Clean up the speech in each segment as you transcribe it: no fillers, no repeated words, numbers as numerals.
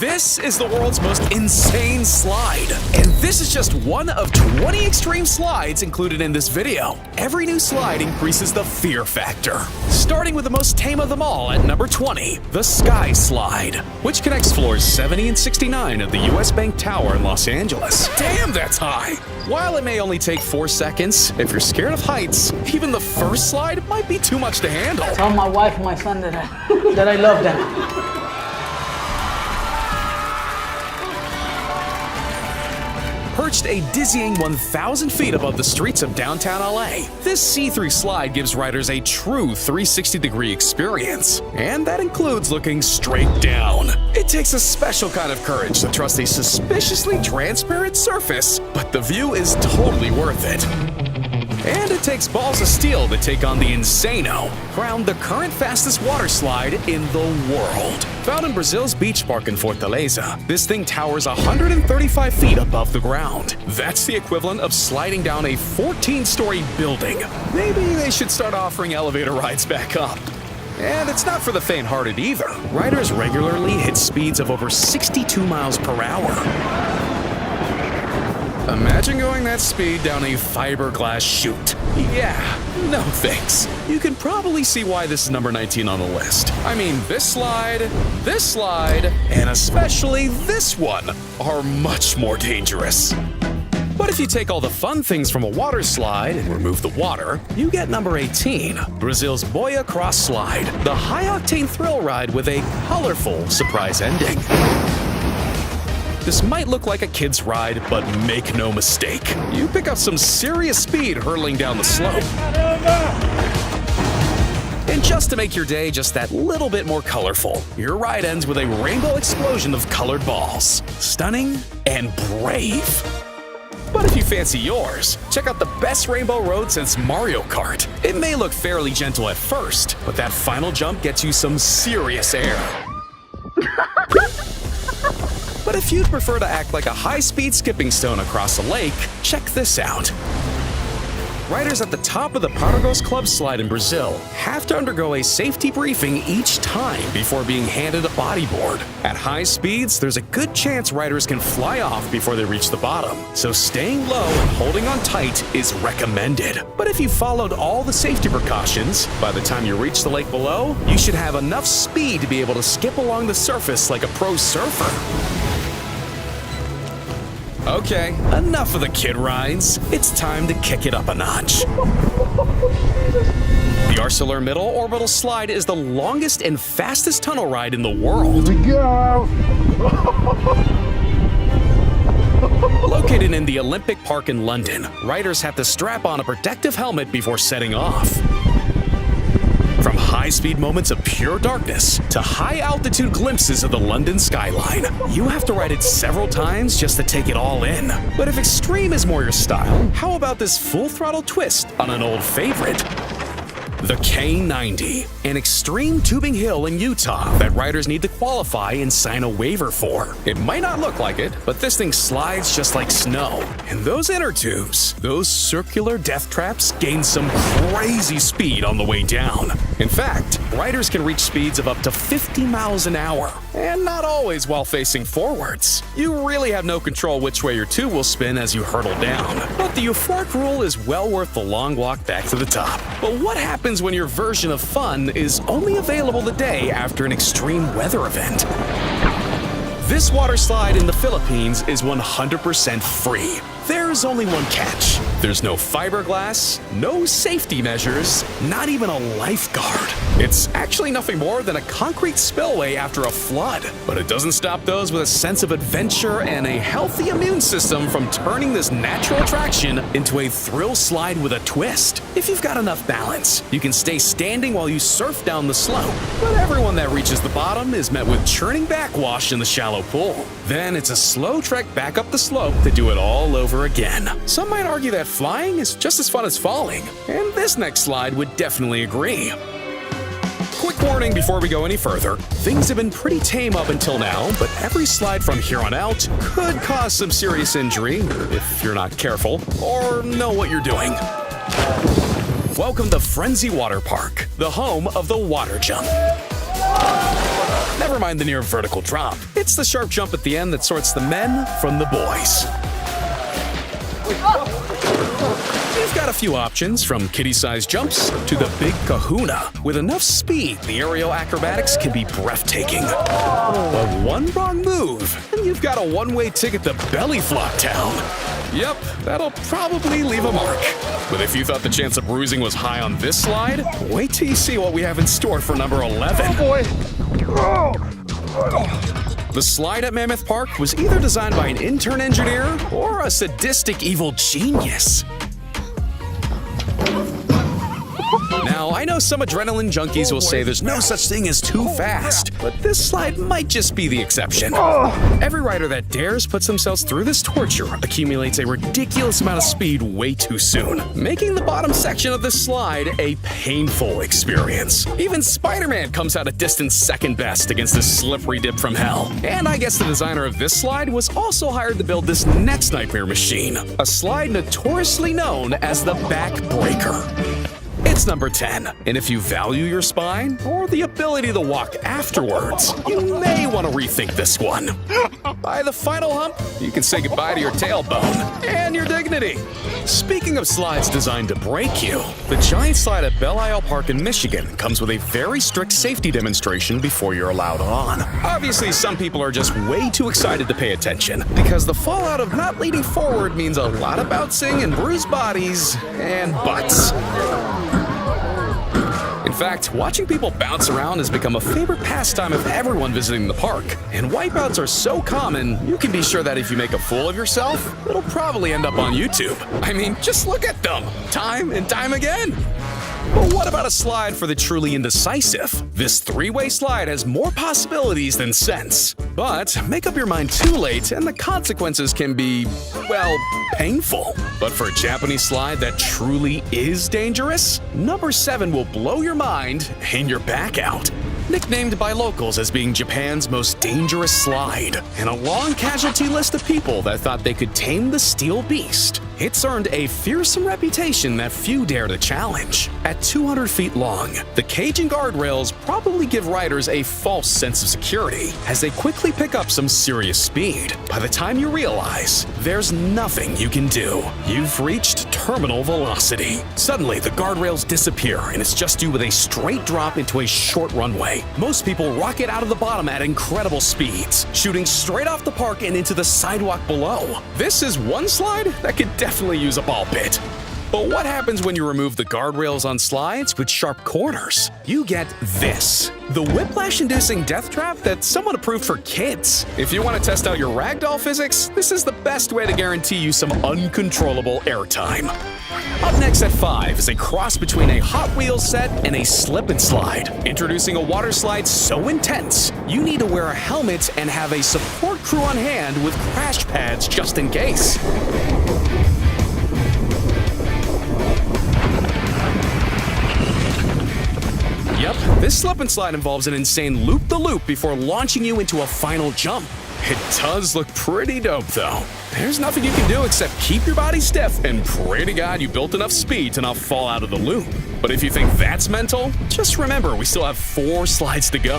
This is the world's most insane slide. And this is just one of 20 extreme slides included in this video. Every new slide increases the fear factor. Starting with the most tame of them all at number 20, the Sky Slide, which connects floors 70 and 69 of the US Bank Tower in Los Angeles. Damn, that's high! While it may only take 4 seconds, if you're scared of heights, even the first slide might be too much to handle. Tell my wife and my son that I love them. Perched a dizzying 1,000 feet above the streets of downtown LA, this see-through slide gives riders a true 360-degree experience. And that includes looking straight down. It takes a special kind of courage to trust a suspiciously transparent surface, but the view is totally worth it. And it takes balls of steel to take on the Insano, crowned the current fastest water slide in the world. Found in Brazil's beach park in Fortaleza, this thing towers 135 feet above the ground. That's the equivalent of sliding down a 14-story building. Maybe they should start offering elevator rides back up. And it's not for the faint-hearted either. Riders regularly hit speeds of over 62 miles per hour. Imagine going that speed down a fiberglass chute. Yeah, no thanks. You can probably see why this is number 19 on the list. I mean, this slide, and especially this one are much more dangerous. But if you take all the fun things from a water slide and remove the water, you get number 18, Brazil's Boia Cross Slide, the high-octane thrill ride with a colorful surprise ending. This might look like a kid's ride, but make no mistake. You pick up some serious speed hurtling down the slope. And just to make your day just that little bit more colorful, your ride ends with a rainbow explosion of colored balls. Stunning and brave. But if you fancy yours, check out the best rainbow road since Mario Kart. It may look fairly gentle at first, but that final jump gets you some serious air. But if you'd prefer to act like a high-speed skipping stone across a lake, check this out. Riders at the top of the Paragos Club slide in Brazil have to undergo a safety briefing each time before being handed a bodyboard. At high speeds, there's a good chance riders can fly off before they reach the bottom, so staying low and holding on tight is recommended. But if you followed all the safety precautions, by the time you reach the lake below, you should have enough speed to be able to skip along the surface like a pro surfer. Okay, enough of the kid rides. It's time to kick it up a notch. The ArcelorMittal Orbital Slide is the longest and fastest tunnel ride in the world. Here we go! Located in the Olympic Park in London, riders have to strap on a protective helmet before setting off. From high-speed moments of pure darkness to high-altitude glimpses of the London skyline, you have to ride it several times just to take it all in. But if extreme is more your style, how about this full-throttle twist on an old favorite? The K90, an extreme tubing hill in Utah that riders need to qualify and sign a waiver for. It might not look like it, but this thing slides just like snow. And those inner tubes, those circular death traps, gain some crazy speed on the way down. In fact, riders can reach speeds of up to 50 miles an hour, and not always while facing forwards. You really have no control which way your tube will spin as you hurtle down. But the euphoric rule is well worth the long walk back to the top. But what happens when your version of fun is only available the day after an extreme weather event? This water slide in the Philippines is 100% free. There's only one catch. There's no fiberglass, no safety measures, not even a lifeguard. It's actually nothing more than a concrete spillway after a flood. But it doesn't stop those with a sense of adventure and a healthy immune system from turning this natural attraction into a thrill slide with a twist. If you've got enough balance, you can stay standing while you surf down the slope. But everyone that reaches the bottom is met with churning backwash in the shallow pool. Then it's a slow trek back up the slope to do it all over again. Some might argue that flying is just as fun as falling, and this next slide would definitely agree. Quick warning before we go any further, things have been pretty tame up until now, but every slide from here on out could cause some serious injury if you're not careful or know what you're doing. Welcome to Frenzy Water Park, the home of the water jump. Never mind the near vertical drop. It's the sharp jump at the end that sorts the men from the boys. You've got a few options, from kiddie-sized jumps to the big kahuna. With enough speed, the aerial acrobatics can be breathtaking. But one wrong move, and you've got a one-way ticket to belly flop town. Yep, that'll probably leave a mark. But if you thought the chance of bruising was high on this slide, wait till you see what we have in store for number 11. Oh boy! The slide at Mammoth Park was either designed by an intern engineer or a sadistic evil genius. Now, I know some adrenaline junkies will say there's no such thing as too fast, but this slide might just be the exception. Every rider that dares puts themselves through this torture accumulates a ridiculous amount of speed way too soon, making the bottom section of this slide a painful experience. Even Spider-Man comes out a distant second best against this slippery dip from hell. And I guess the designer of this slide was also hired to build this next nightmare machine, a slide notoriously known as the Backbreaker. It's number 10, and if you value your spine or the ability to walk afterwards, you may want to rethink this one. By the final hump, you can say goodbye to your tailbone and your dignity. Speaking of slides designed to break you, the giant slide at Belle Isle Park in Michigan comes with a very strict safety demonstration before you're allowed on. Obviously, some people are just way too excited to pay attention, because the fallout of not leaning forward means a lot of bouncing and bruised bodies and butts. In fact, watching people bounce around has become a favorite pastime of everyone visiting the park. And wipeouts are so common, you can be sure that if you make a fool of yourself, it'll probably end up on YouTube. I mean, just look at them, time and time again. But what about a slide for the truly indecisive? This three-way slide has more possibilities than sense. But make up your mind too late and the consequences can be, well, painful. But for a Japanese slide that truly is dangerous, number 7 will blow your mind and your back out. Nicknamed by locals as being Japan's most dangerous slide, and a long casualty list of people that thought they could tame the steel beast, it's earned a fearsome reputation that few dare to challenge. At 200 feet long, the cage and guardrails probably give riders a false sense of security as they quickly pick up some serious speed. By the time you realize, there's nothing you can do. You've reached terminal velocity. Suddenly, the guardrails disappear and it's just you with a straight drop into a short runway. Most people rocket out of the bottom at incredible speeds, shooting straight off the park and into the sidewalk below. This is one slide that could definitely use a ball pit. But what happens when you remove the guardrails on slides with sharp corners? You get this, the whiplash-inducing death trap that someone approved for kids. If you want to test out your ragdoll physics, this is the best way to guarantee you some uncontrollable airtime. Up next at 5 is a cross between a Hot Wheels set and a slip and slide. Introducing a water slide so intense, you need to wear a helmet and have a support crew on hand with crash pads just in case. Yep, this slip and slide involves an insane loop-the-loop before launching you into a final jump. It does look pretty dope though. There's nothing you can do except keep your body stiff and pray to God you built enough speed to not fall out of the loop. But if you think that's mental, just remember we still have 4 slides to go.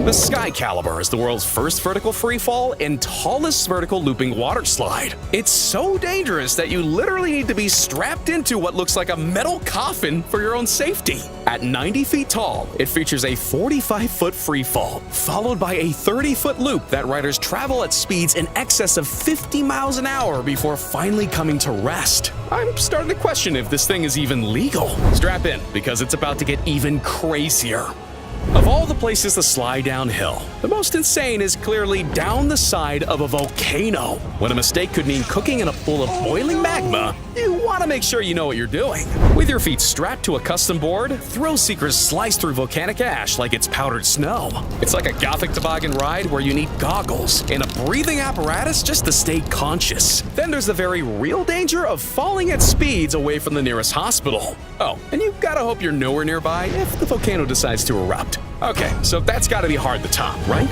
The Sky Caliber is the world's first vertical freefall and tallest vertical looping water slide. It's so dangerous that you literally need to be strapped into what looks like a metal coffin for your own safety. At 90 feet tall, it features a 45-foot freefall, followed by a 30-foot loop that riders travel at speeds in excess of 50 miles an hour before finally coming to rest. I'm starting to question if this thing is even legal. Strap in, because it's about to get even crazier. Of all the places to slide downhill, the most insane is clearly down the side of a volcano. When a mistake could mean cooking in a pool of boiling magma, you want to make sure you know what you're doing. With your feet strapped to a custom board, thrill seekers slice through volcanic ash like it's powdered snow. It's like a gothic toboggan ride where you need goggles and a breathing apparatus just to stay conscious. Then there's the very real danger of falling at speeds away from the nearest hospital. Oh, and you've got to hope you're nowhere nearby if the volcano decides to erupt. Okay, so that's got to be hard to top, right?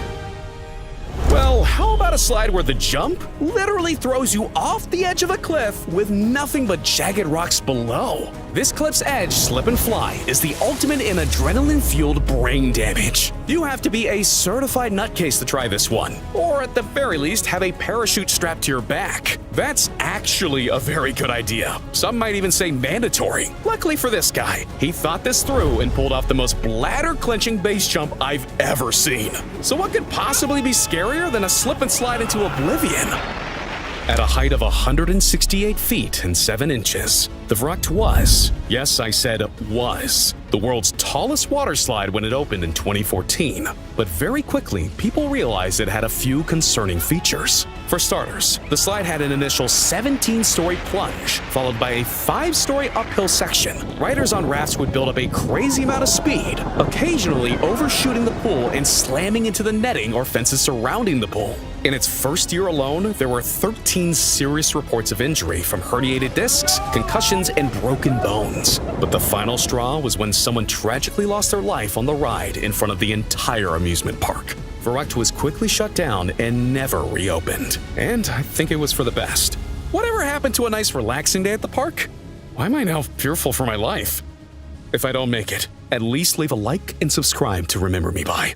Well, how about a slide where the jump literally throws you off the edge of a cliff with nothing but jagged rocks below? This cliff's edge slip and fly is the ultimate in adrenaline-fueled brain damage. You have to be a certified nutcase to try this one, or at the very least have a parachute strapped to your back. That's actually a very good idea. Some might even say mandatory. Luckily for this guy, he thought this through and pulled off the most bladder-clenching base jump I've ever seen. So what could possibly be scarier than a slip and slide into oblivion? At a height of 168 feet and 7 inches, the Vrucht was, yes, I said was, the world's tallest water slide when it opened in 2014. But very quickly, people realized it had a few concerning features. For starters, the slide had an initial 17-story plunge, followed by a 5-story uphill section. Riders on rafts would build up a crazy amount of speed, occasionally overshooting the pool and slamming into the netting or fences surrounding the pool. In its first year alone, there were 13 serious reports of injury from herniated discs, concussions, and broken bones. But the final straw was when someone tragically lost their life on the ride in front of the entire amusement park. Vrucht was quickly shut down and never reopened. And I think it was for the best. Whatever happened to a nice relaxing day at the park? Why am I now fearful for my life? If I don't make it, at least leave a like and subscribe to remember me by.